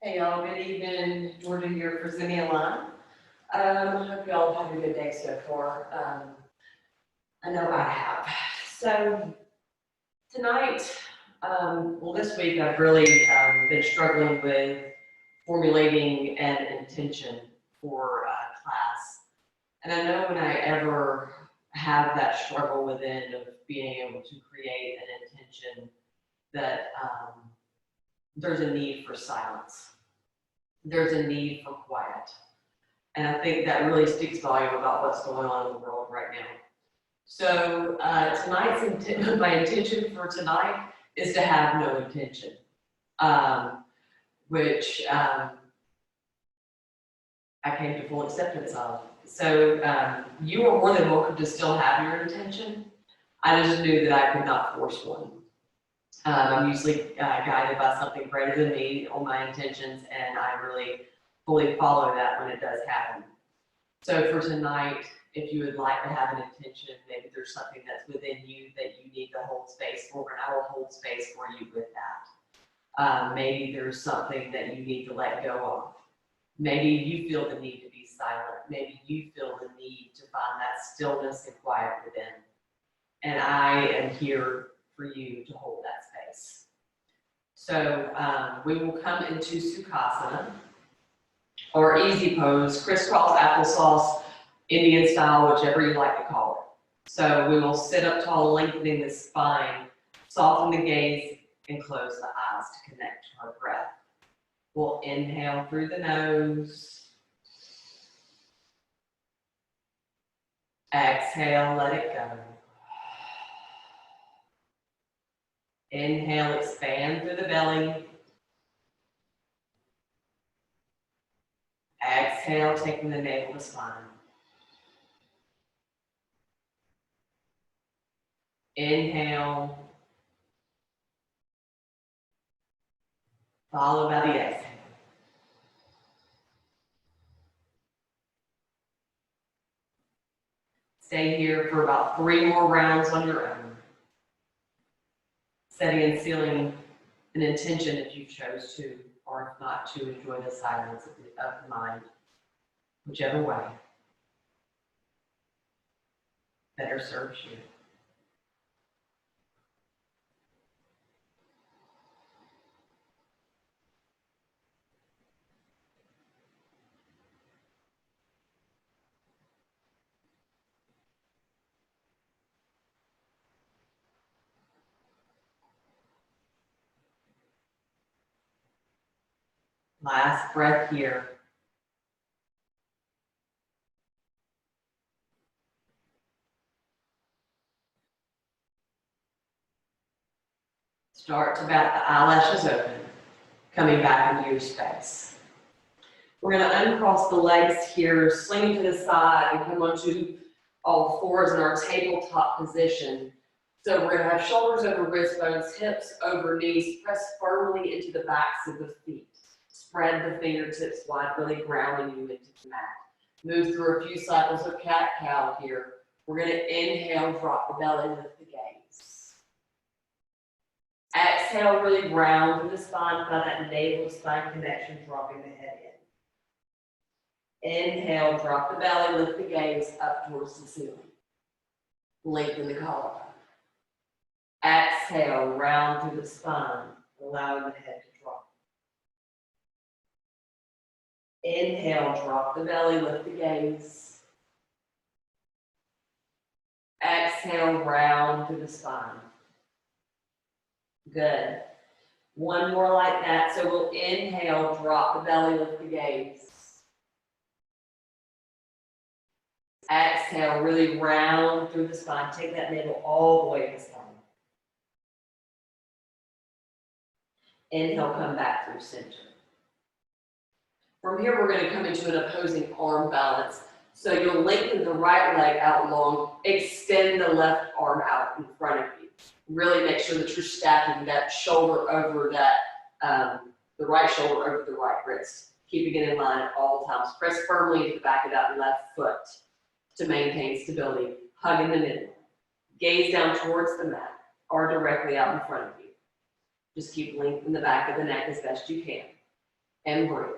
Hey y'all, good evening. Georgia here for Zinnia Line. Hope y'all have a good day so far. I know I have. So tonight, this week I've really been struggling with formulating an intention for class. And I know when I ever have that struggle within of being able to create an intention that there's a need for silence. There's a need for quiet. And I think that really speaks volume about what's going on in the world right now. So my intention for tonight is to have no intention, which I came to full acceptance of. So you are more than welcome to still have your intention. I just knew that I could not force one. I'm usually guided by something greater than me on my intentions, and I really fully follow that when it does happen. So for tonight, if you would like to have an intention, maybe there's something that's within you that you need to hold space for, and I will hold space for you with that. Maybe there's something that you need to let go of. Maybe you feel the need to be silent. Maybe you feel the need to find that stillness and quiet within. And I am here for you to hold that space. So we will come into Sukhasana, or easy pose, crisscross applesauce, Indian style, whichever you like to call it. So we will sit up tall, lengthening the spine, soften the gaze, and close the eyes to connect to our breath. We'll inhale through the nose. Exhale, let it go. Inhale, expand through the belly. Exhale, taking the navel to spine. Inhale, followed by the exhale. Stay here for about 3 more rounds on your own. Setting and sealing an intention if you chose to, or if not, to enjoy the silence of the mind, whichever way better serves you. Last breath here. Start to bat the eyelashes open, coming back into your space. We're going to uncross the legs here, swing to the side, and come onto all fours in our tabletop position. So we're going to have shoulders over wrist bones, hips over knees, press firmly into the backs of the feet. Spread the fingertips wide, really grounding you into the mat. Move through a few cycles of cat-cow here. We're going to inhale, drop the belly, lift the gaze. Exhale, really round through the spine, find that navel-spine connection, dropping the head in. Inhale, drop the belly, lift the gaze up towards the ceiling. Lengthen the collarbone. Exhale, round through the spine, allowing the head to drop. Inhale, drop the belly, lift the gaze. Exhale, round through the spine. Good. One more like that. So we'll inhale, drop the belly, lift the gaze. Exhale, really round through the spine. Take that navel all the way to the spine. Inhale, come back through center. From here, we're going to come into an opposing arm balance. So you'll lengthen the right leg out long, extend the left arm out in front of you. Really make sure that you're stacking that shoulder over that, the right shoulder over the right wrist. Keeping it in line at all times. Press firmly into the back of that left foot to maintain stability. Hugging the middle. Gaze down towards the mat or directly out in front of you. Just keep lengthening the back of the neck as best you can. and breathe.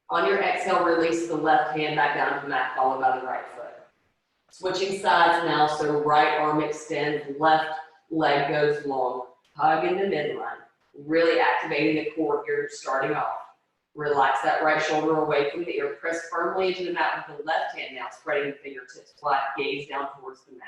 On your exhale, release the left hand back down to the mat, followed by the right foot. Switching sides now, so right arm extends, left leg goes long. Hug in the midline. Really activating the core here, starting off. Relax that right shoulder away from the ear. Press firmly into the mat with the left hand now, spreading the fingertips flat, gaze down towards the mat.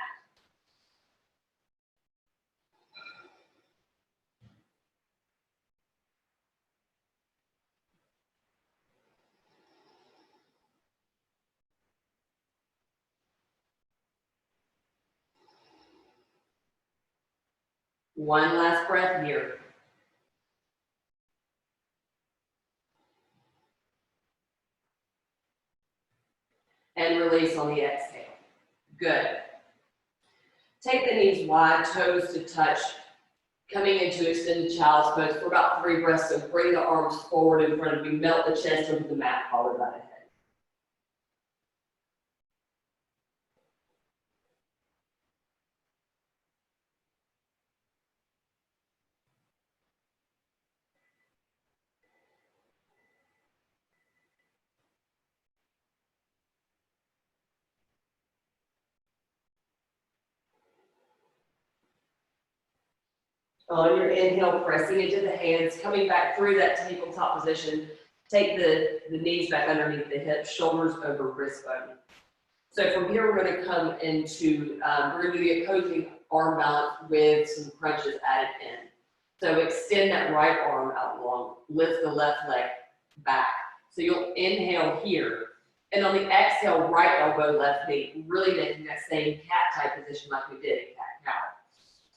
One last breath here. And release on the exhale. Good. Take the knees wide, toes to touch, coming into extended child's pose for about 3 breaths. So bring the arms forward in front of you, melt the chest over the mat, followed by the head. On your inhale, pressing into the hands, coming back through that tabletop position. Take the knees back underneath the hips, shoulders over wrist bone. So from here, we're going to come into, we're going to do the opposing arm balance with some crunches added in. So extend that right arm out long, lift the left leg back. So you'll inhale here, and on the exhale, right elbow, left knee, really making that same cat type position like we did in cat-cow.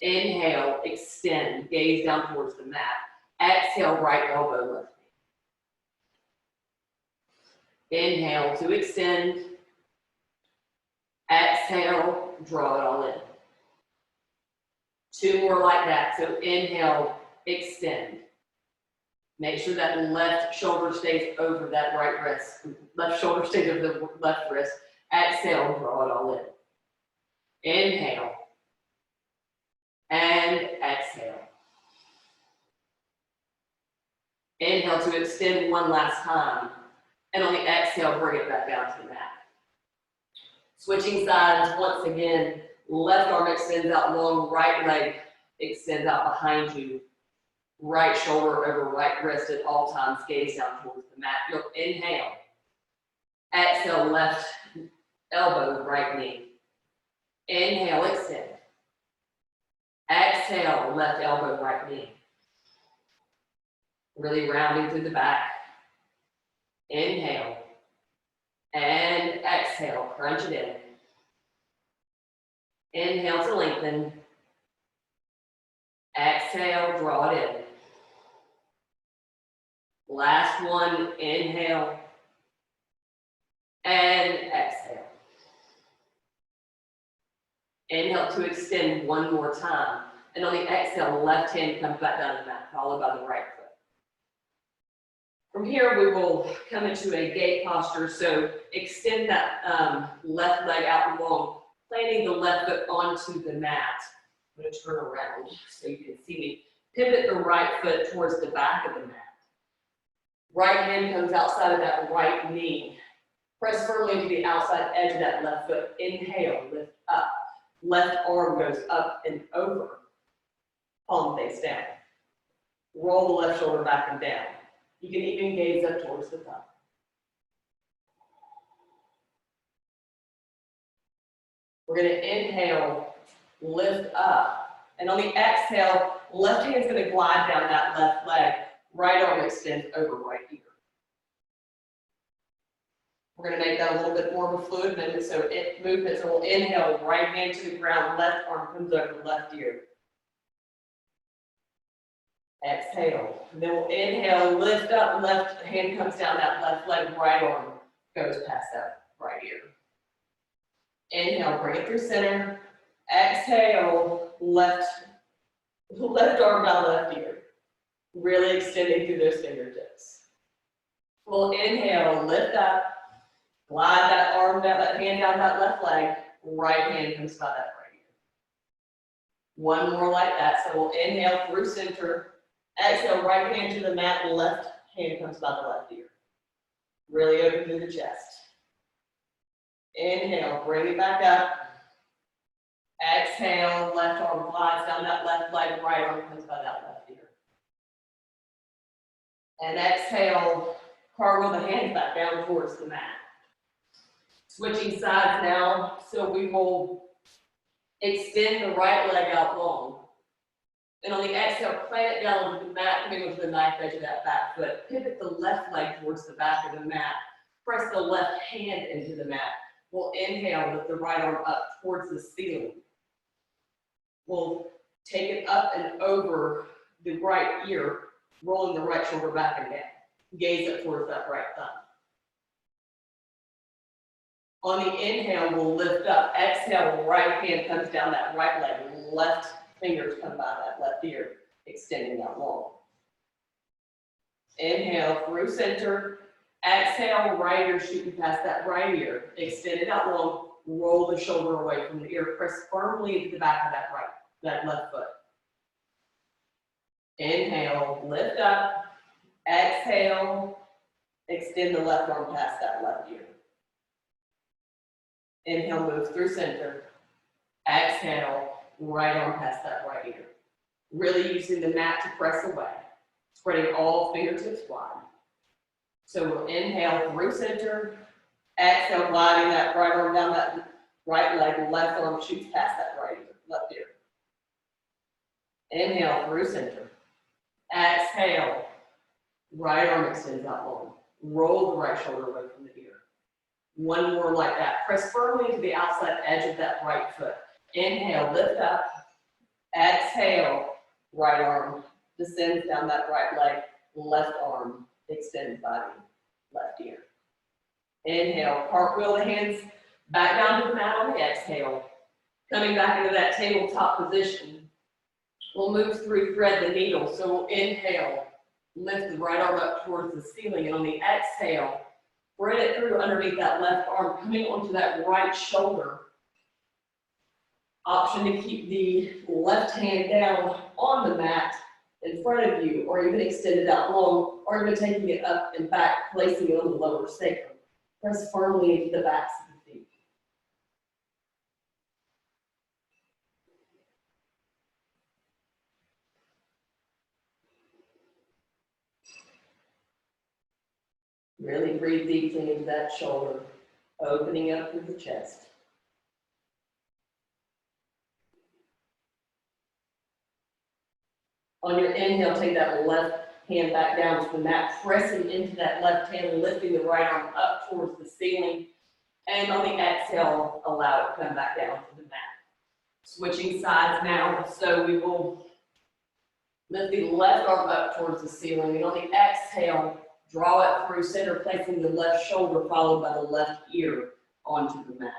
Inhale, extend, gaze down towards the mat. Exhale, right elbow, left knee. Inhale to extend. Exhale, draw it all in. 2 more like that. So inhale, extend. Make sure that left shoulder stays over that right wrist. Left shoulder stays over the left wrist. Exhale, draw it all in. Inhale. And exhale. Inhale to extend one last time. And on the exhale, bring it back down to the mat. Switching sides once again. Left arm extends out long, right leg extends out behind you. Right shoulder over right wrist at all times, gaze down towards the mat. You'll inhale. Exhale, left elbow, right knee. Inhale, extend. Exhale, left elbow, right knee. Really rounding through the back. Inhale. And exhale, crunch it in. Inhale to lengthen. Exhale, draw it in. Last one, inhale. And exhale. Inhale to extend one more time. And on the exhale, left hand comes back down to the mat, followed by the right foot. From here, we will come into a gate posture. So extend that left leg out long, planting the left foot onto the mat. I'm going to turn around so you can see me. Pivot the right foot towards the back of the mat. Right hand comes outside of that right knee. Press firmly to the outside edge of that left foot. Inhale, lift up. Left arm goes up and over. Palm face down. Roll the left shoulder back and down. You can even gaze up towards the thumb. We're going to inhale, lift up. And on the exhale, left hand is going to glide down that left leg. Right arm extends over right ear. We're going to make that a little bit more of a fluid movement. So we'll inhale, right hand to the ground, left arm comes over left ear. Exhale. And then we'll inhale, lift up, left hand comes down that left leg, right arm goes past that right ear. Inhale, bring it through center. Exhale, left arm down left ear. really extending through those fingertips. We'll inhale, lift up, glide that arm down, that hand down that left leg, right hand comes by that right ear. One more like that, so we'll inhale through center, exhale, right hand to the mat, left hand comes by the left ear. Really open through the chest. Inhale, bring it back up. Exhale, left arm glides down that left leg, right arm comes by that left ear. And exhale, cartwheel the hands back down towards the mat. Switching sides now, so we will extend the right leg out long. And on the exhale, plant it down onto the mat, coming onto the knife edge of that back foot. Pivot the left leg towards the back of the mat. Press the left hand into the mat. We'll inhale with the right arm up towards the ceiling. We'll take it up and over the right ear, rolling the right shoulder back and down. Gaze up towards that right thumb. On the inhale, we'll lift up. Exhale, right hand comes down that right leg. Left fingers come by that left ear, extending out long. Inhale through center. Exhale, right ear shooting past that right ear. Extend it out long. Roll the shoulder away from the ear. Press firmly into the back of that left foot. Inhale, lift up. Exhale, extend the left arm past that left ear. Inhale, move through center. Exhale, right arm past that right ear. Really using the mat to press away. Spreading all fingertips wide. So we'll inhale through center. Exhale, gliding that right arm down that right leg. Left arm shoots past that right ear, left ear. Inhale through center. Exhale, right arm extends out long. Roll the right shoulder away from the ear. One more like that. Press firmly to the outside edge of that right foot. Inhale, lift up. Exhale, right arm descends down that right leg. Left arm extends body, left ear. Inhale, cartwheel the hands back down to the mat on the exhale. Coming back into that tabletop position. We'll move through thread the needle. So we'll inhale, lift the right arm up towards the ceiling, and on the exhale, thread it through underneath that left arm, coming onto that right shoulder. Option to keep the left hand down on the mat in front of you, or even extend it out long, or even taking it up and back, placing it on the lower sacrum. Press firmly into the backs of the feet. Really breathe deeply into that shoulder, opening up through the chest. On your inhale, take that left hand back down to the mat, pressing into that left hand, lifting the right arm up towards the ceiling. And on the exhale, allow it to come back down to the mat. Switching sides now, so we will lift the left arm up towards the ceiling, and on the exhale, draw it through center, placing the left shoulder followed by the left ear onto the mat.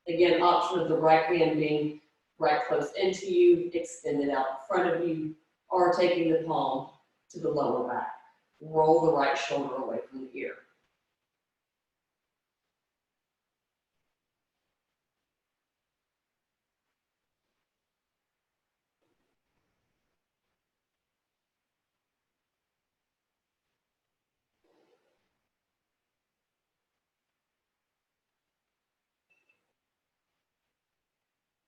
Again, option of the right hand being right close into you, extend it out in front of you, or taking the palm to the lower back. Roll the right shoulder away from the ear.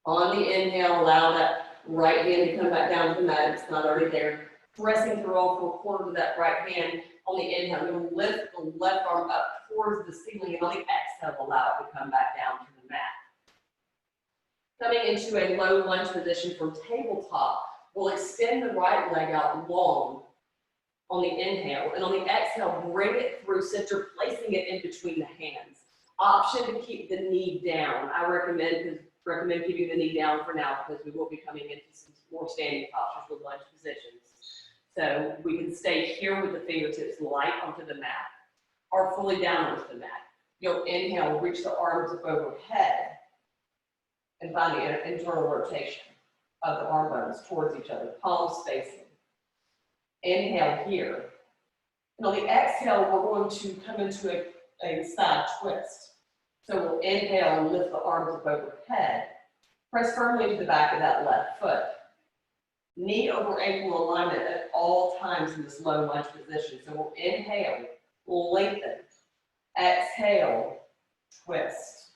On the inhale, allow that right hand to come back down to the mat if it's not already there. Pressing through all four corners of that right hand. On the inhale, you're going to lift the left arm up towards the ceiling, and on the exhale, allow it to come back down to the mat. Coming into a low lunge position from tabletop, we'll extend the right leg out long on the inhale, and on the exhale, bring it through center, placing it in between the hands. Option to keep the knee down. I recommend keeping the knee down for now because we will be coming into some more standing postures with lunge positions. So we can stay here with the fingertips light onto the mat or fully down onto the mat. You'll inhale, reach the arms up overhead and find the internal rotation of the arm bones towards each other, palms facing. Inhale here. And on the exhale, we're going to come into a side twist. So we'll inhale and lift the arms up overhead. Press firmly to the back of that left foot. Knee over ankle alignment at all times in this low lunge position. So we'll inhale, we'll lengthen. Exhale, twist.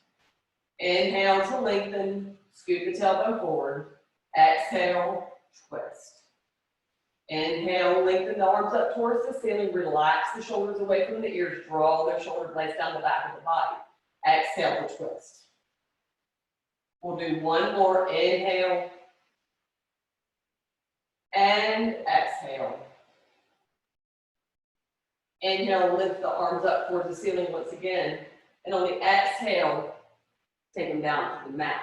Inhale to lengthen, scoot the tailbone forward. Exhale, twist. Inhale, lengthen the arms up towards the ceiling. Relax the shoulders away from the ears. Draw the shoulder blades down the back of the body. Exhale to twist. We'll do one more. Inhale. And exhale. Inhale, lift the arms up towards the ceiling once again. And on the exhale, take them down to the mat.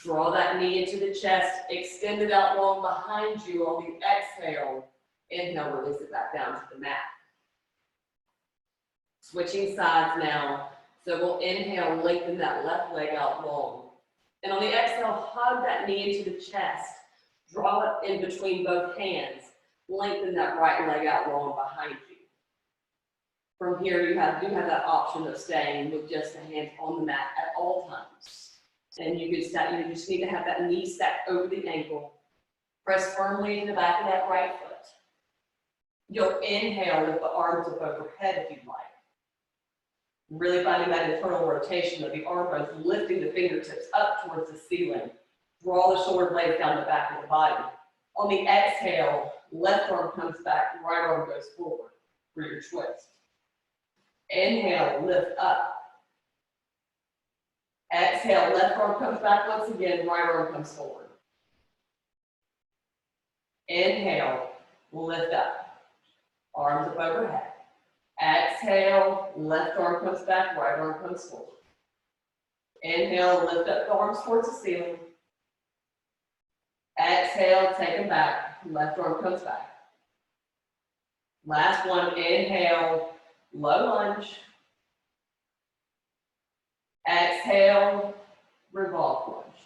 Draw that knee into the chest, extend it out long behind you. On the exhale, inhale, release it back down to the mat. Switching sides now. So we'll inhale, lengthen that left leg out long. And on the exhale, hug that knee into the chest. Draw it in between both hands. Lengthen that right leg out long behind you. From here, you do have that option of staying with just the hands on the mat at all times. And you just need to have that knee stacked over the ankle. Press firmly in the back of that right foot. You'll inhale with the arms up overhead if you'd like. Really finding that internal rotation of the arm bones, lifting the fingertips up towards the ceiling. Draw the shoulder blades down the back of the body. On the exhale, left arm comes back, right arm goes forward for your twist. Inhale, lift up. Exhale, left arm comes back once again, right arm comes forward. Inhale, lift up. Arms up overhead. Exhale, left arm comes back, right arm comes forward. Inhale, lift up the arms towards the ceiling. Exhale, take them back, left arm comes back. Last one, inhale, low lunge. Exhale, revolve lunge.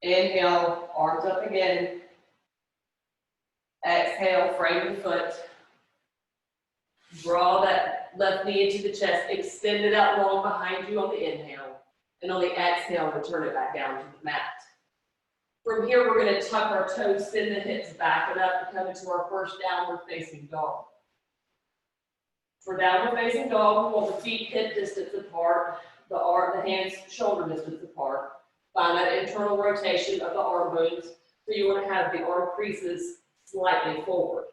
Inhale, arms up again. Exhale, frame the foot. Draw that left knee into the chest, extend it out long behind you on the inhale. And on the exhale, return it back down to the mat. From here, we're going to tuck our toes, send the hips back and up to come into our first downward facing dog. For downward facing dog, we want the feet hip distance apart, the hands shoulder distance apart. Find that internal rotation of the arm bones. So you want to have the arm creases slightly forward.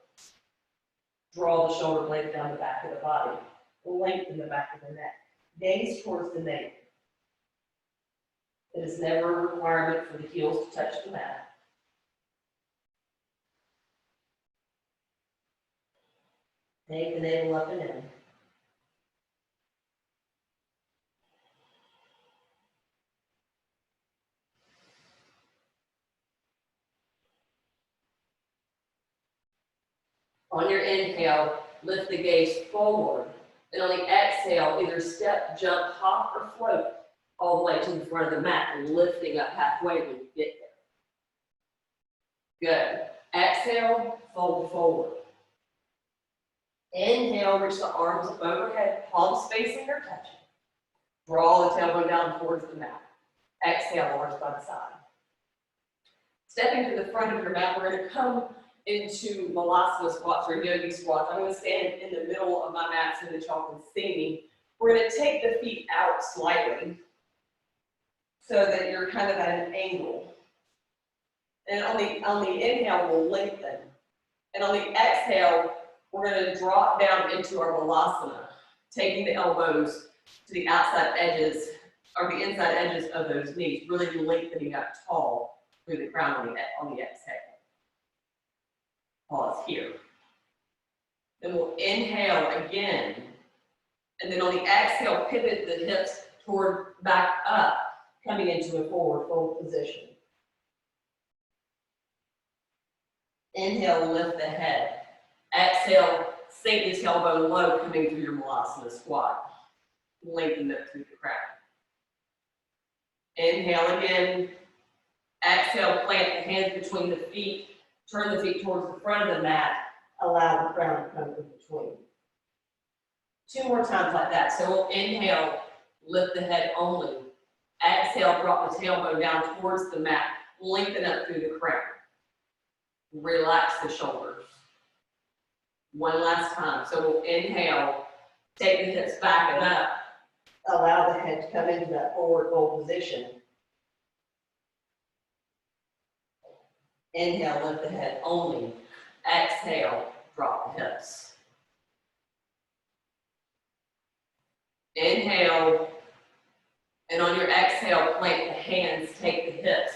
Draw the shoulder blades down the back of the body. Lengthen the back of the neck. Gaze towards the navel. It is never a requirement for the heels to touch the mat. Take the navel up and in. On your inhale, lift the gaze forward. And on the exhale, either step, jump, hop, or float all the way to the front of the mat, lifting up halfway when you get there. Good. Exhale, fold forward. Inhale, reach the arms up overhead, palms facing or touching. Draw the tailbone down towards the mat. Exhale, arms by the side. Stepping to the front of your mat, we're going to come into Malasana squats or yogi squats. I'm going to stand in the middle of my mat so that y'all can see me. We're going to take the feet out slightly so that you're kind of at an angle. And on the inhale, we'll lengthen. And on the exhale, we're going to drop down into our Malasana, taking the elbows to the outside edges or the inside edges of those knees, really lengthening up tall through the crown on the exhale. Pause here. Then we'll inhale again. And then on the exhale, pivot the hips toward back up, coming into a forward fold position. Inhale, lift the head. Exhale, sink the tailbone low, coming through your Malasana squat. Lengthen it through the crown. Inhale again. Exhale, plant the hands between the feet. Turn the feet towards the front of the mat. Allow the crown to come in between. 2 more times like that. So we'll inhale, lift the head only. Exhale, drop the tailbone down towards the mat. Lengthen up through the crown. Relax the shoulders. One last time. So we'll inhale, take the hips back and up. Allow the head to come into that forward fold position. Inhale, lift the head only. Exhale, drop the hips. Inhale, and on your exhale, plant the hands, take the hips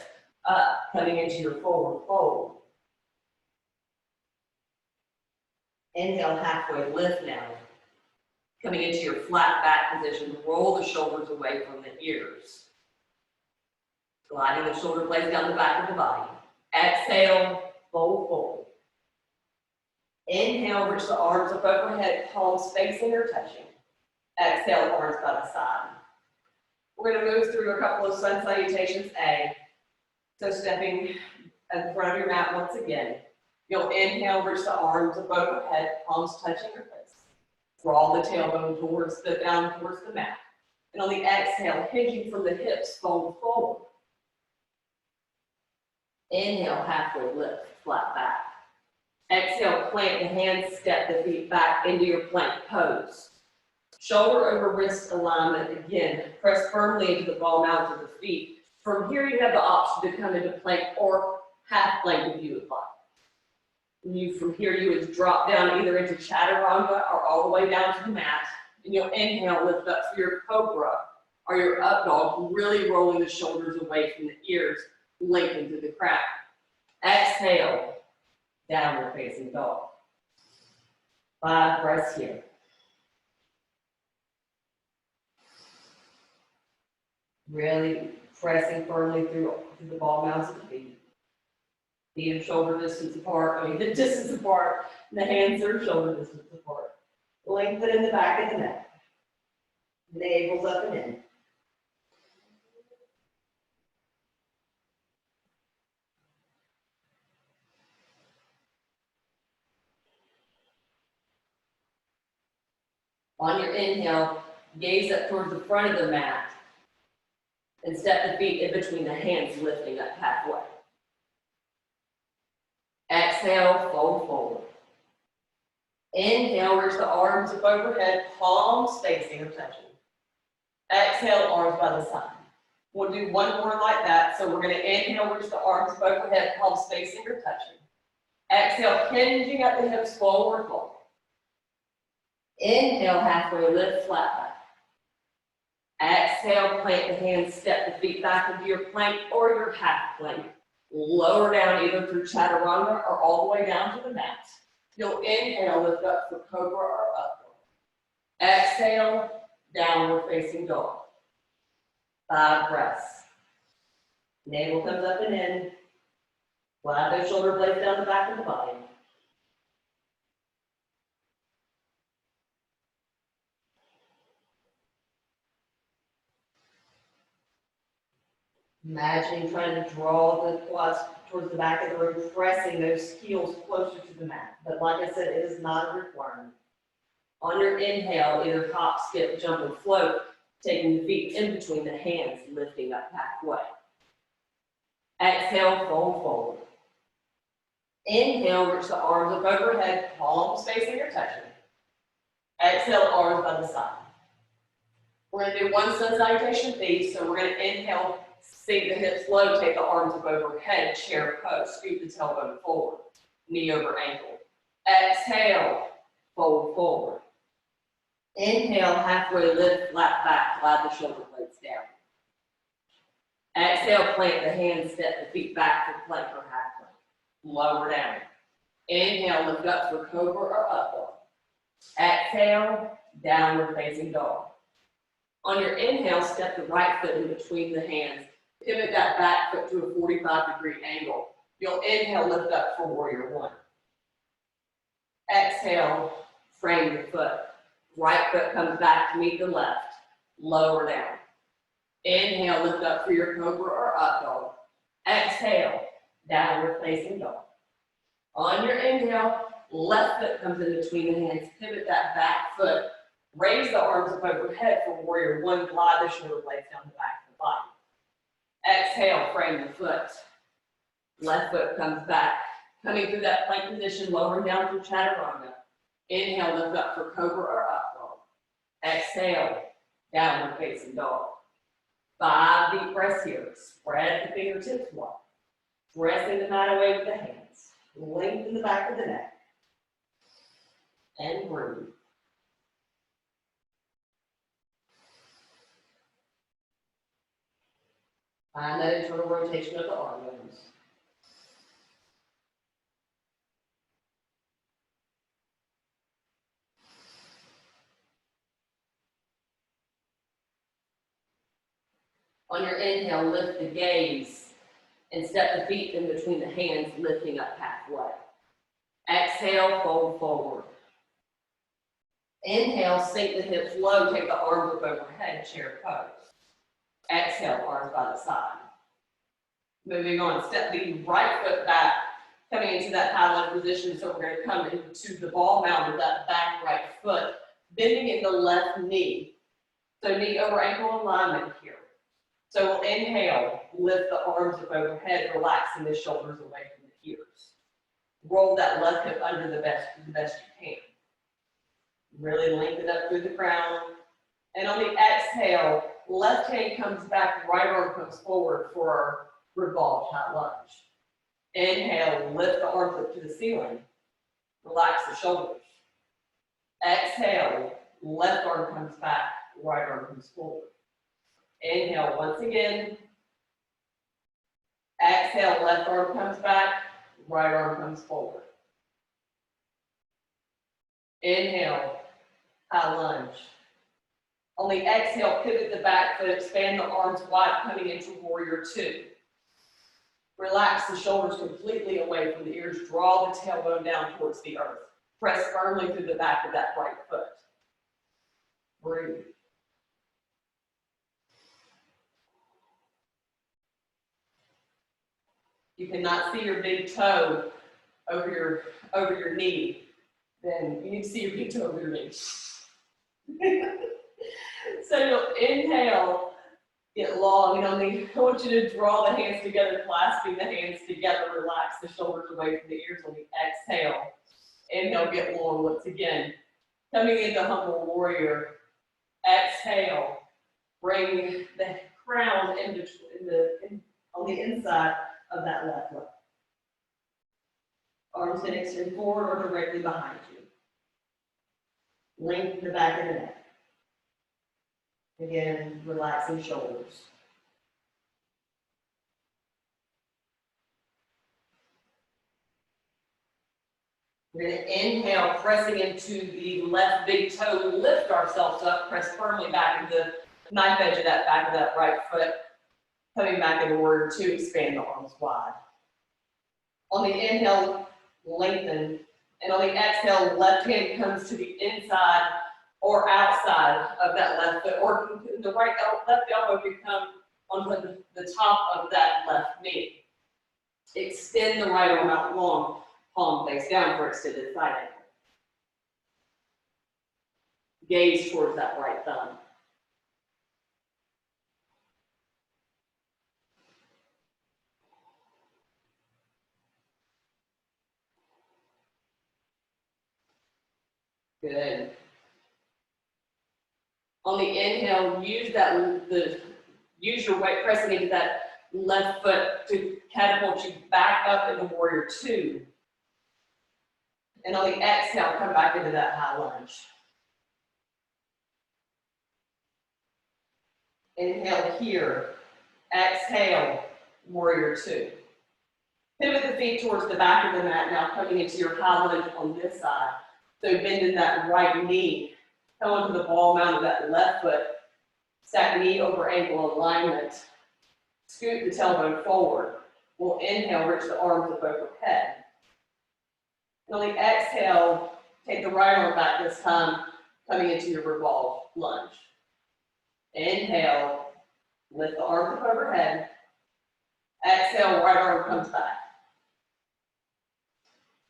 up, coming into your forward fold. Inhale, halfway lift now. Coming into your flat back position, roll the shoulders away from the ears. Gliding the shoulder blades down the back of the body. Exhale, fold forward. Inhale, reach the arms up overhead, palms facing or touching. Exhale, arms by the side. We're going to move through a couple of sun salutations, A. So stepping in front of your mat once again. You'll inhale, reach the arms up overhead, palms touching your face. Draw the tailbone down towards the mat. And on the exhale, hinging from the hips, fold forward. Inhale, halfway lift, flat back. Exhale, plant the hands, step the feet back into your plank pose. Shoulder over wrist alignment again. Press firmly into the ball mounds of the feet. From here, you have the option to come into plank or half plank if you would like. From here, you would drop down either into chaturanga or all the way down to the mat. And you'll inhale, lift up for your cobra or your up dog, really rolling the shoulders away from the ears, lengthen to the crown. Exhale, downward facing dog. 5 breaths here. Really pressing firmly through the ball mounds of the feet. Feet and shoulder distance apart, the distance apart, and the hands are shoulder distance apart. Lengthen in the back of the neck. Navels up and in. On your inhale, gaze up towards the front of the mat and step the feet in between the hands, lifting up halfway. Exhale, fold forward. Inhale, reach the arms up overhead, palms facing or touching. Exhale, arms by the side. We'll do one more like that. So we're going to inhale, reach the arms up overhead, palms facing or touching. Exhale, hinging at the hips, forward fold. Inhale, halfway lift, flat back. Exhale, plant the hands, step the feet back into your plank or your half plank. Lower down either through chaturanga or all the way down to the mat. You'll inhale, lift up for cobra or up dog. Exhale, downward facing dog. 5 breaths. Navel comes up and in. Glide those shoulder blades down the back of the body. Imagining trying to draw the quads towards the back of the room, pressing those heels closer to the mat. But like I said, it is not a requirement. On your inhale, either hop, skip, jump, and float, taking the feet in between the hands, lifting up halfway. Exhale, fold forward. Inhale, reach the arms up overhead, palms facing or touching. Exhale, arms by the side. We're going to do one sun salutation B, so we're going to inhale, sink the hips low, take the arms up overhead, chair pose, scoot the tailbone forward, knee over ankle. Exhale, fold forward. Inhale, halfway lift, flat back, glide the shoulder blades down. Exhale, plant the hands, step the feet back for plank or half plank. Lower down. Inhale, lift up for cobra or up dog. Exhale, downward facing dog. On your inhale, step the right foot in between the hands. Pivot that back foot to a 45-degree angle. You'll inhale, lift up for warrior one. Exhale, frame your foot. Right foot comes back to meet the left. Lower down. Inhale, lift up for your cobra or up dog. Exhale, downward facing dog. On your inhale, left foot comes in between the hands, pivot that back foot, raise the arms up overhead for warrior one, glide the shoulder blades down the back of the body. Exhale, frame the foot. Left foot comes back, coming through that plank position, lowering down through chaturanga. Inhale, lift up for cobra or up dog. Exhale, downward facing dog. 5 deep breaths here. Spread the fingertips wide. Pressing the mat away with the hands. Lengthen the back of the neck. And breathe. Find that internal rotation of the arm bones. On your inhale, lift the gaze and step the feet in between the hands, lifting up halfway. Exhale, fold forward. Inhale, sink the hips low, take the arms up overhead, chair pose. Exhale, arms by the side. Moving on, step the right foot back, coming into that high lunge position. So we're going to come into the ball mount of that back right foot, bending in the left knee. So knee over ankle alignment here. So we'll inhale, lift the arms up overhead, relaxing the shoulders away from the ears. Roll that left hip under the best you can. Really lengthen up through the crown. And on the exhale, left hand comes back, right arm comes forward for our revolved high lunge. Inhale, lift the arms up to the ceiling. Relax the shoulders. Exhale, left arm comes back, right arm comes forward. Inhale once again. Exhale, left arm comes back, right arm comes forward. Inhale, high lunge. On the exhale, pivot the back foot, expand the arms wide, coming into warrior two. Relax the shoulders completely away from the ears. Draw the tailbone down towards the earth. Press firmly through the back of that right foot. Breathe. You cannot see your big toe over your knee, then you need to see your big toe over your knee. So you'll inhale, get long, and I want you to draw the hands together, clasping the hands together, relax the shoulders away from the ears on the exhale. Inhale, get long once again. Coming into humble warrior. Exhale, bring the crown in between on the inside of that left leg. Arms can extend forward or directly behind you. Lengthen the back of the neck. Again, relaxing shoulders. We're going to inhale, pressing into the left big toe, lift ourselves up, press firmly back into the knife edge of that back of that right foot. Coming back into warrior two, expand the arms wide. On the inhale, lengthen. And on the exhale, left hand comes to the inside or outside of that left foot, or the left elbow can come onto the top of that left knee. Extend the right arm out long, palm face down for extended side angle. Gaze towards that right thumb. Good. On the inhale, use your weight pressing into that left foot to catapult you back up into warrior two. And on the exhale, come back into that high lunge. Inhale here. Exhale, warrior two. Pivot the feet towards the back of the mat now, coming into your high lunge on this side. So bend in that right knee. Come onto the ball mount of that left foot. Stack knee over ankle alignment. Scoot the tailbone forward. We'll inhale, reach the arms up overhead. And on the exhale, take the right arm back this time, coming into your revolved lunge. Inhale, lift the arms up overhead. Exhale, right arm comes back.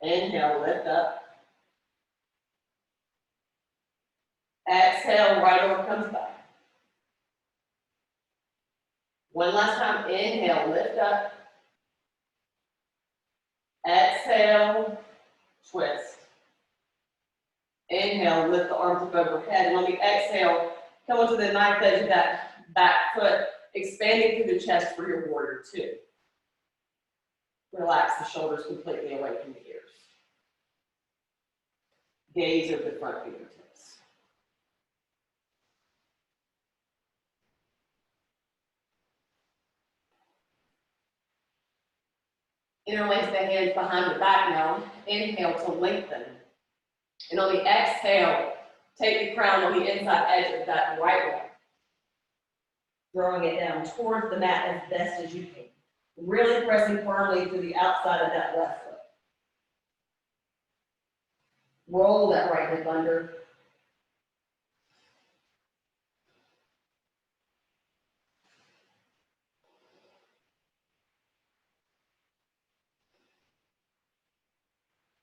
Inhale, lift up. Exhale, right arm comes back. One last time, inhale, lift up. Exhale, twist. Inhale, lift the arms up overhead. And on the exhale, come onto the knife edge of that back foot, expanding through the chest for your warrior two. Relax the shoulders completely away from the ears. Gaze over the front fingertips. Interlace the hands behind the back now. Inhale to lengthen. And on the exhale, take the crown on the inside edge of that right leg. Throwing it down towards the mat as best as you can. Really pressing firmly to the outside of that left foot. Roll that right hip under.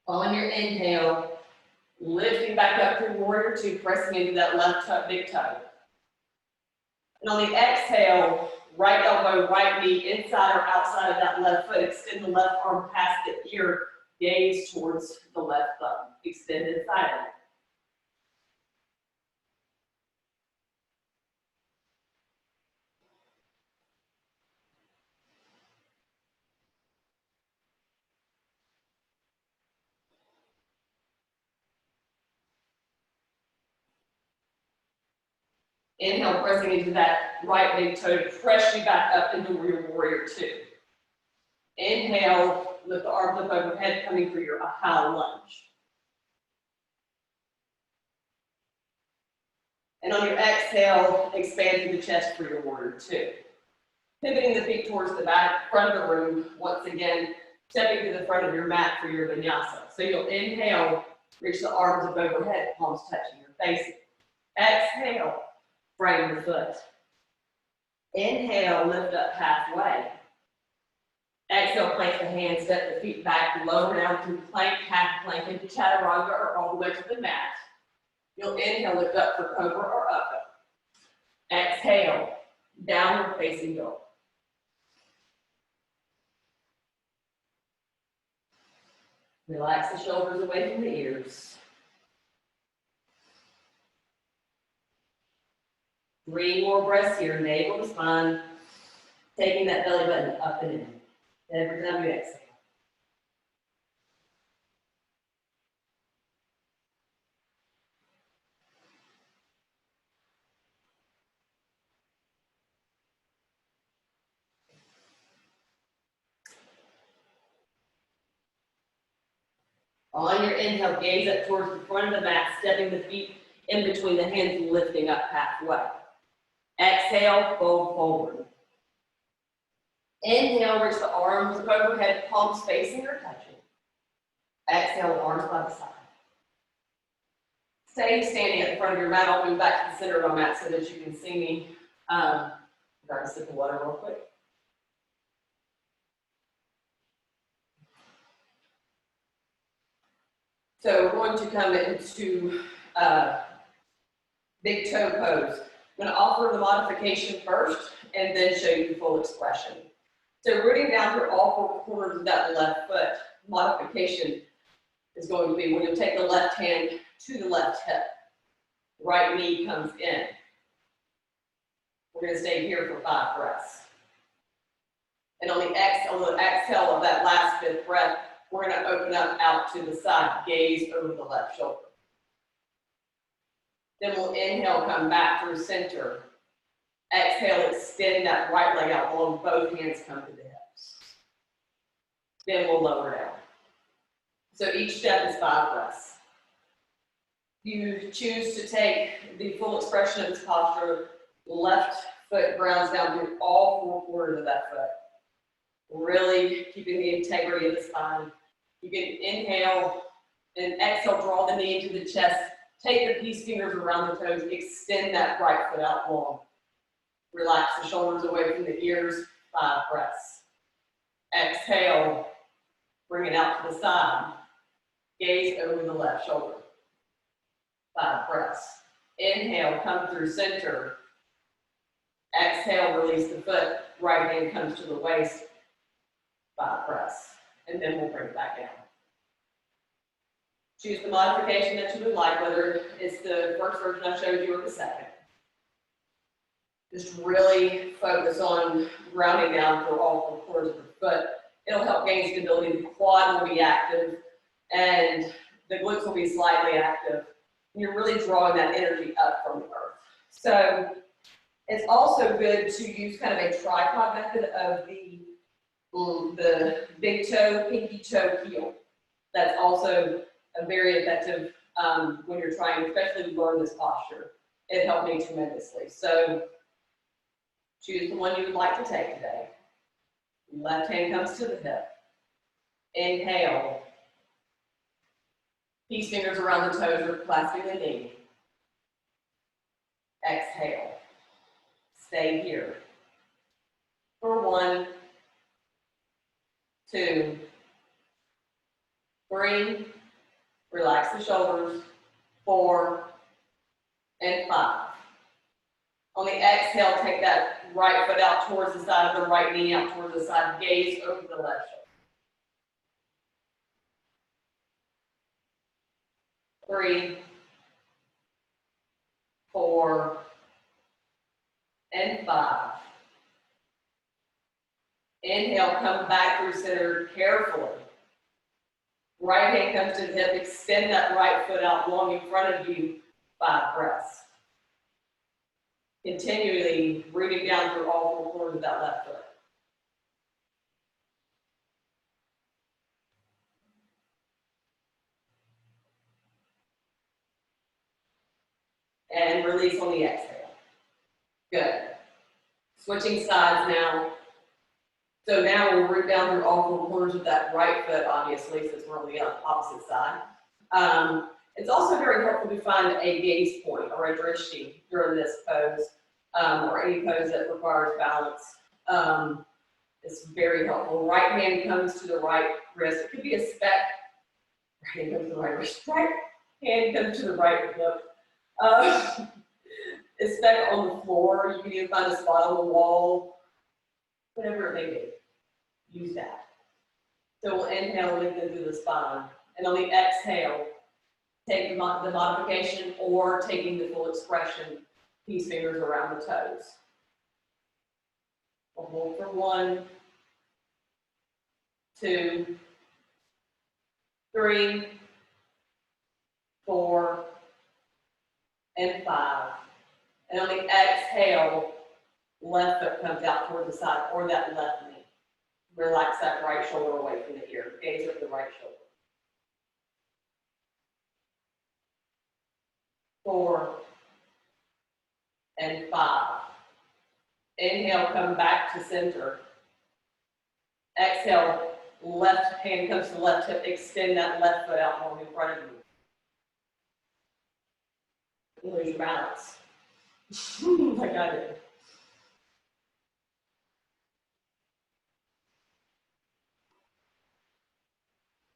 On your inhale, lifting back up through warrior two, pressing into that left toe, big toe. And on the exhale, right elbow, right knee, inside or outside of that left foot, extend the left arm past the ear, gaze towards the left thumb, extended silently. Inhale, pressing into that right big toe to press you back up into your warrior two. Inhale, lift the arms up overhead, coming for your high lunge. And on your exhale, expand through the chest for your warrior two. Pivoting the feet towards the back, front of the room, once again, stepping to the front of your mat for your vinyasa. So you'll inhale, reach the arms up overhead, palms touching your face. Exhale, frame the foot. Inhale, lift up halfway. Exhale, plant the hands, step the feet back, lower down through plank, half plank into chaturanga or all the way to the mat. You'll inhale, lift up for cobra or up. Exhale, downward facing dog. Relax the shoulders away from the ears. 3 more breaths here, navel to spine, taking that belly button up and in. Every time you exhale. On your inhale, gaze up towards the front of the mat, stepping the feet in between the hands, lifting up halfway. Exhale, fold forward. Inhale, reach the arms up overhead, palms facing or touching. Exhale, arms by the side. Stay standing at the front of your mat. I'll move back to the center of my mat so that you can see me. Grab a sip of water real quick. So we're going to come into big toe pose. I'm going to offer the modification first and then show you the full expression. So rooting down through all 4 corners of that left foot, modification is going to be when you take the left hand to the left hip. Right knee comes in. We're going to stay here for 5 breaths. And on the exhale of that last 5th breath, we're going to open up out to the side, gaze over the left shoulder. Then we'll inhale, come back through center. Exhale, extend that right leg out long, both hands come to the hips. Then we'll lower down. So each step is 5 breaths. You choose to take the full expression of this posture, left foot grounds down through all 4 corners of that foot. Really keeping the integrity of the spine. You can inhale and exhale, draw the knee into the chest. Take the peace fingers around the toes, extend that right foot out long. Relax the shoulders away from the ears, 5 breaths. Exhale, bring it out to the side. gaze over the left shoulder. 5 breaths. Inhale, come through center. Exhale, release the foot. Right hand comes to the waist. 5 breaths. And then we'll bring it back down. Choose the modification that you would like, whether it's the first version I showed you or the second. Just really focus on grounding down through all 4 corners of the foot. It'll help gain stability. The quad will be active and the glutes will be slightly active. You're really drawing that energy up from the earth. So it's also good to use kind of a tripod method of the big toe, pinky toe heel. That's also a very effective when you're trying, especially to learn this posture. It helped me tremendously. So choose the one you would like to take today. Left hand comes to the hip. Inhale. Peace fingers around the toes or clasping the knee. Exhale. Stay here. For 1, 2, 3. Relax the shoulders. 4 and 5. On the exhale, take that right foot out towards the side of the right knee, out towards the side. Gaze over the left shoulder. 3, 4, and 5. Inhale, come back through center carefully. Right hand comes to the hip, extend that right foot out long in front of you, 5 breaths. Continually rooting down through all 4 corners of that left foot. And release on the exhale. Good. Switching sides now. So now we'll root down through all 4 corners of that right foot, obviously, since we're on the opposite side. It's also very helpful to find a gaze point or a drishti during this pose, or any pose that requires balance. It's very helpful. Right hand comes to the right wrist. It could be a speck. Right hand comes to the right wrist. Right hand comes to the right hip. A speck on the floor. You can even find a spot on the wall. Whatever it may be. Use that. So we'll inhale, lengthen through the spine. And on the exhale, take the modification or taking the full expression, peace fingers around the toes. We'll hold for 1, 2, 3, 4, and 5. And on the exhale, left foot comes out toward the side or that left knee. Relax that right shoulder away from the ear. Gaze at the right shoulder. 4 and 5. Inhale, come back to center. Exhale, left hand comes to the left hip. Extend that left foot out long in front of you. Lose your balance. Like I did.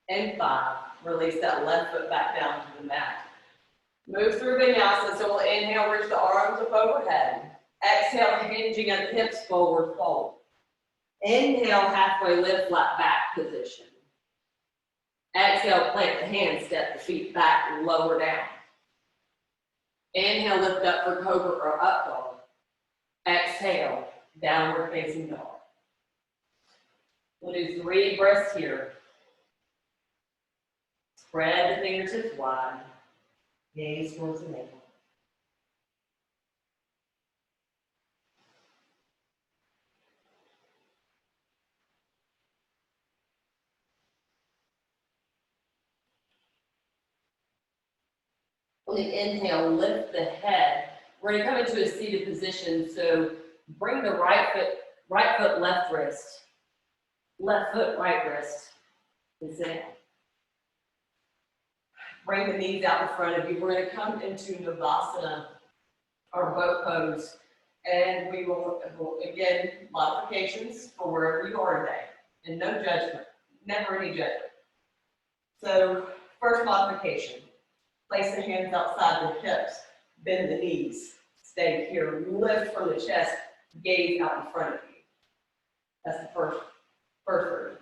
And 5. Release that left foot back down to the mat. Move through vinyasa, so we'll inhale, reach the arms up overhead. Exhale, hinging at the hips, forward fold. Inhale, halfway lift, flat back position. Exhale, plant the hands, step the feet back, lower down. Inhale, lift up for cobra or up dog. Exhale, downward facing dog. We'll do 3 breaths here. Spread the fingertips wide. Gaze towards the navel. On the inhale, lift the head. We're going to come into a seated position, so bring the right foot, left wrist, left foot, right wrist, and sit down. Bring the knees out in front of you. We're going to come into Navasana, our boat pose, and we will, again, modifications for wherever you are today, and no judgment, never any judgment. So first modification. Place the hands outside the hips, bend the knees, stay here, lift from the chest, gaze out in front of you. That's the first version.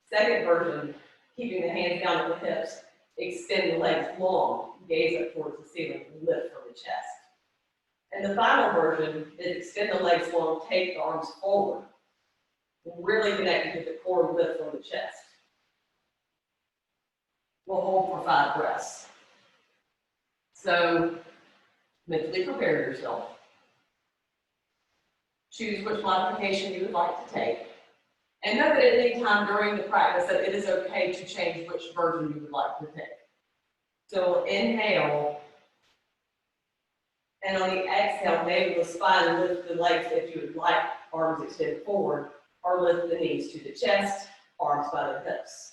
Second version, keeping the hands down at the hips, extend the legs long, gaze up towards the ceiling, lift from the chest. And the final version is extend the legs long, take the arms forward, really connected to the core, lift from the chest. We'll hold for 5 breaths. So mentally prepare yourself. Choose which modification you would like to take. And know that at any time during the practice that it is okay to change which version you would like to take. So inhale, and on the exhale, maybe the spine, lift the legs if you would like, arms extend forward, or lift the knees to the chest, arms by the hips.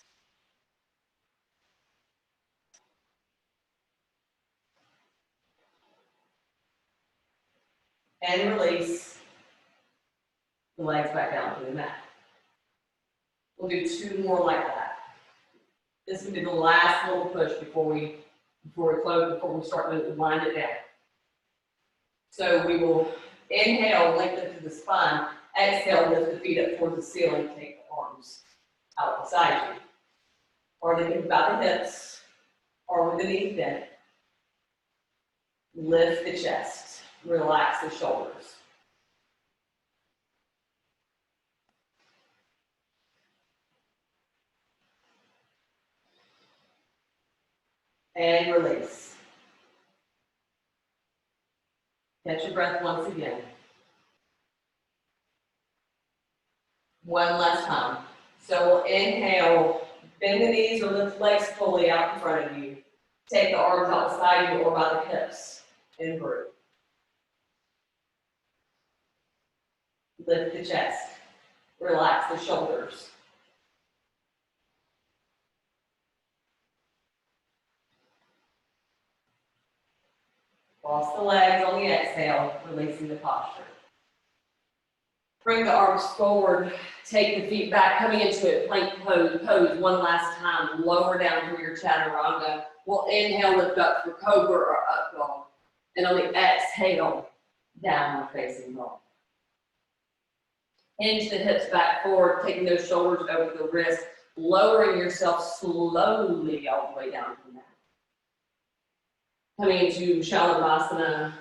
And release the legs back down to the mat. We'll do 2 more like that. This will be the last little push before we close, before we start to wind it down. So we will inhale, lengthen to the spine, exhale, lift the feet up towards the ceiling, take the arms out beside you. Or they can about the hips, or with the knees bent. Lift the chest, relax the shoulders. And release. Catch your breath once again. One last time. So we'll inhale, bend the knees or lift the legs fully out in front of you. Take the arms out beside you or by the hips and breathe. Lift the chest. Relax the shoulders. Cross the legs on the exhale, releasing the posture. Bring the arms forward, take the feet back, coming into a plank pose one last time. Lower down through your chaturanga. We'll inhale, lift up for cobra or up dog. And on the exhale, downward facing dog. Hinge the hips back forward, taking those shoulders over the wrist, lowering yourself slowly all the way down to the mat. Coming into Shalabhasana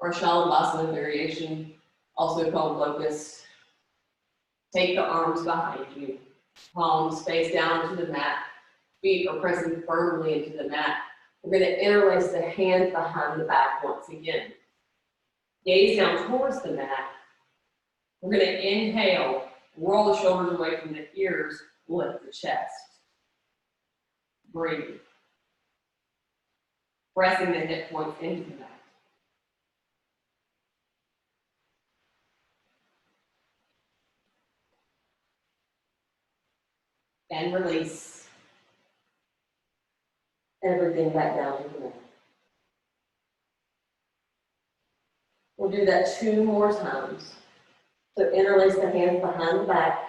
or Shalabhasana variation, also called locust. Take the arms behind you, palms face down to the mat, feet are pressing firmly into the mat. We're going to interlace the hands behind the back once again. Gaze down towards the mat. We're going to inhale, roll the shoulders away from the ears, lift the chest. Breathe. Pressing the hip points into the mat. And release everything back down to the mat. We'll do that 2 more times. So interlace the hands behind the back.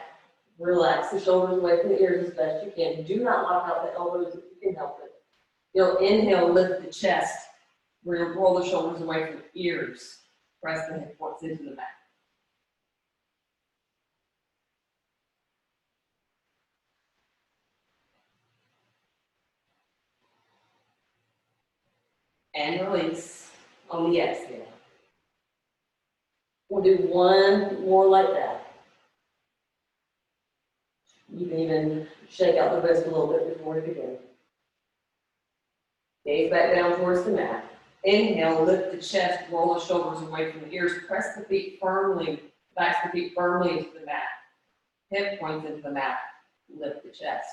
Relax the shoulders away from the ears as best you can. Do not lock out the elbows if you can help it. You'll inhale, lift the chest. We're going to roll the shoulders away from the ears. Press the hip points into the mat. And release on the exhale. We'll do 1 more like that. You can even shake out the wrist a little bit before we begin. Gaze back down towards the mat. Inhale, lift the chest, roll the shoulders away from the ears, press the feet firmly, back the feet firmly into the mat. Hip points into the mat, lift the chest.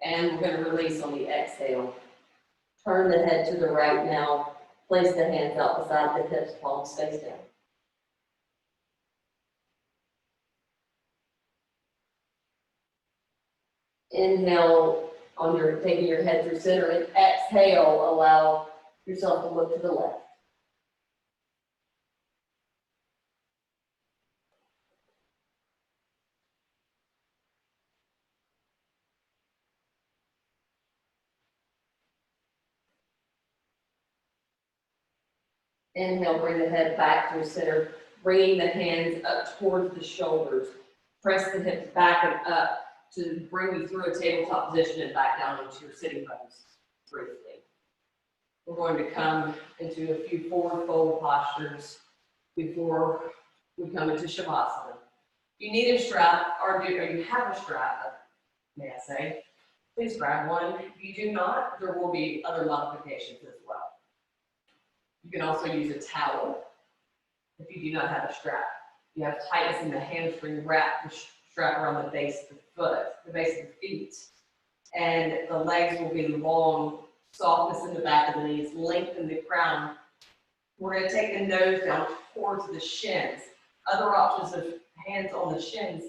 And we're going to release on the exhale. Turn the head to the right now. Place the hands out beside the hips, palms face down. Inhale, on your, taking your head through center, and exhale, allow yourself to look to the left. Inhale, bring the head back through center, bringing the hands up towards the shoulders. Press the hips back and up to bring you through a tabletop position and back down into your sitting bones briefly. We're going to come into a few forward fold postures before we come into Shavasana. If you need a strap, or you have a strap, may I say, please grab one. If you do not, there will be other modifications as well. You can also use a towel if you do not have a strap. You have tightness in the hamstring, wrap the strap around the base of the foot, the base of the feet. And the legs will be long, softness in the back of the knees, lengthen the crown. We're going to take the nose down towards the shins. Other options of hands on the shins,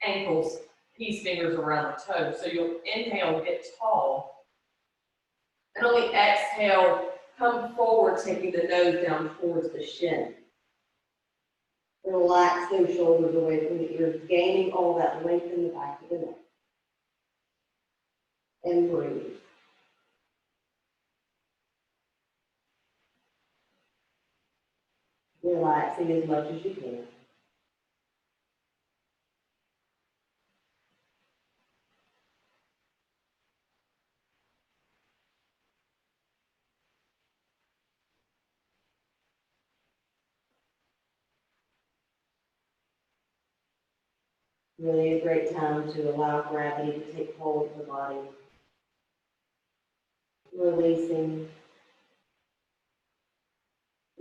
ankles, peace fingers around the toes. So you'll inhale, get tall. And on the exhale, come forward, taking the nose down towards the shin. Relax those shoulders away from the ears, gaining all that length in the back of the neck. And breathe. Relaxing as much as you can. Really a great time to allow gravity to take hold of the body. Releasing,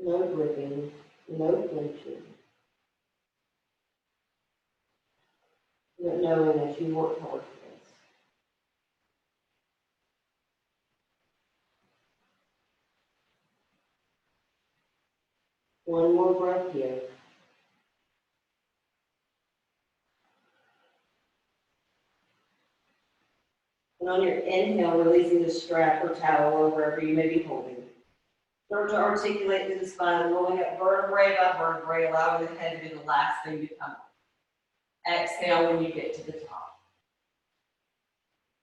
no gripping, no clenching. But knowing that you work hard for this. One more breath here. And on your inhale, releasing the strap or towel or wherever you may be holding. Start to articulate through the spine, rolling up vertebrae by vertebrae, allowing the head to be the last thing to come up. Exhale when you get to the top.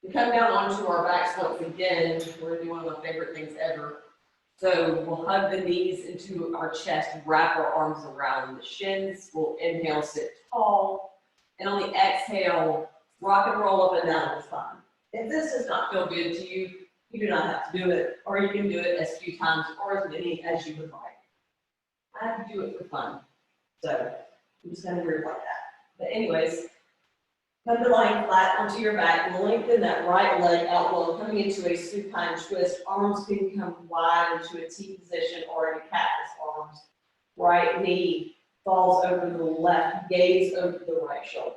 We come down onto our backs once again. We're going to do one of my favorite things ever. So we'll hug the knees into our chest, wrap our arms around the shins. We'll inhale, sit tall. And on the exhale, rock and roll up and down the spine. If this does not feel good to you, you do not have to do it, or you can do it as few times or as many as you would like. I do it for fun, so I'm just kind of weird like that. But anyways, come to lying flat onto your back, lengthen that right leg out long, coming into a supine twist. Arms can come wide into a T position or in a cactus arms. Right knee falls over the left, gaze over the right shoulder.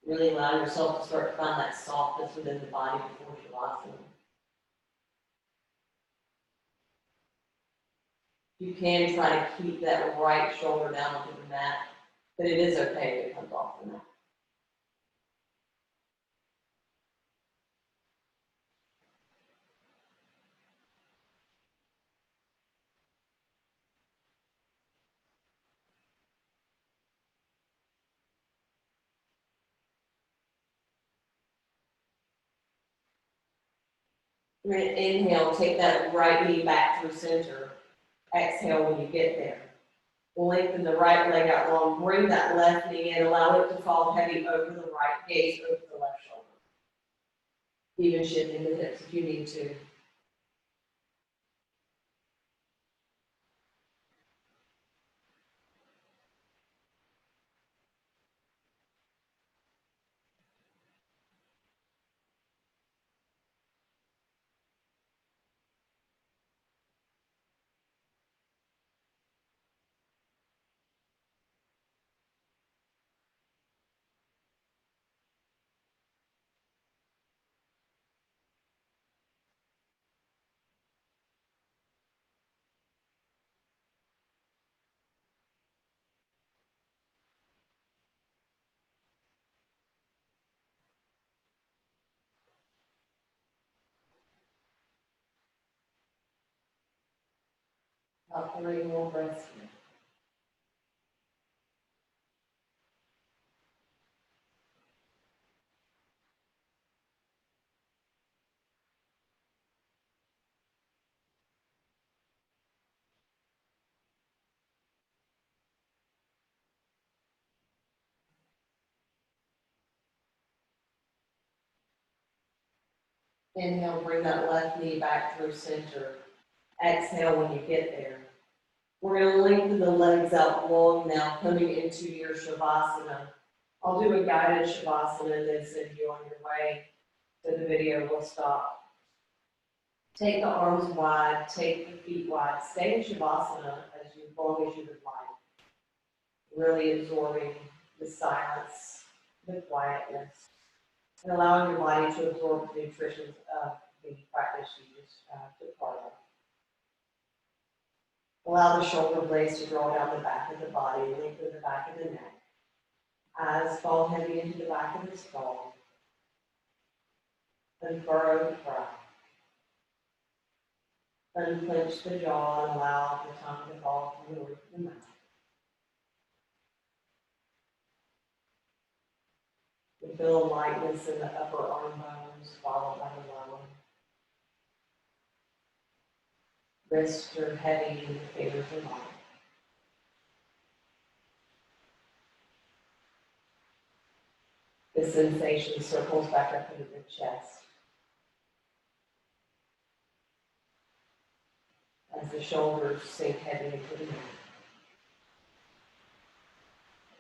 Really allow yourself to start to find that softness within the body before Shavasana. You can try to keep that right shoulder down onto the mat, but it is okay if it comes off the mat. You're going to inhale, take that right knee back through center. Exhale when you get there. Lengthen the right leg out long. Bring that left knee in. Allow it to fall heavy over the right, gaze over the left shoulder. Even shifting the hips if you need to. About 3 more breaths here. Inhale, bring that left knee back through center. Exhale when you get there. We're gonna lengthen the legs out long now, coming into your Shavasana. I'll do a guided Shavasana and then send you on your way, so the video will stop. Take the arms wide, take the feet wide, stay in Shavasana as long as you would like. Really absorbing the silence, the quietness, and allowing your body to absorb the nutrition of the practice you just took part of. Allow the shoulder blades to draw down the back of the body, lengthen the back of the neck. Eyes fall heavy into the back of the skull. Unfurrow the brow. Unclench the jaw and allow the tongue to fall from the roof of the mouth. We feel a lightness in the upper arm bones, followed by the lower. Wrists are heavy and the fingers are light. The sensation circles back up into the chest. As the shoulders sink heavy into the neck.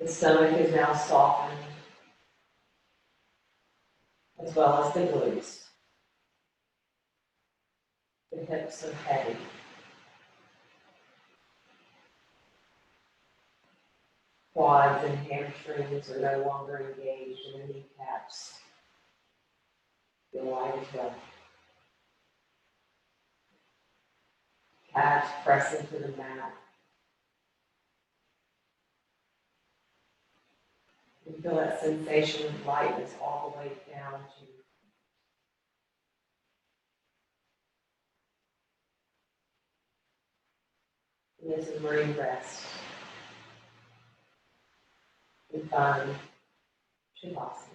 The stomach is now softened, as well as the glutes. The hips are heavy. Quads and hamstrings are no longer engaged in the kneecaps. Feel light as well. Calves press into the mat. You feel that sensation of lightness all the way down to and this is where you rest. And find Shavasana.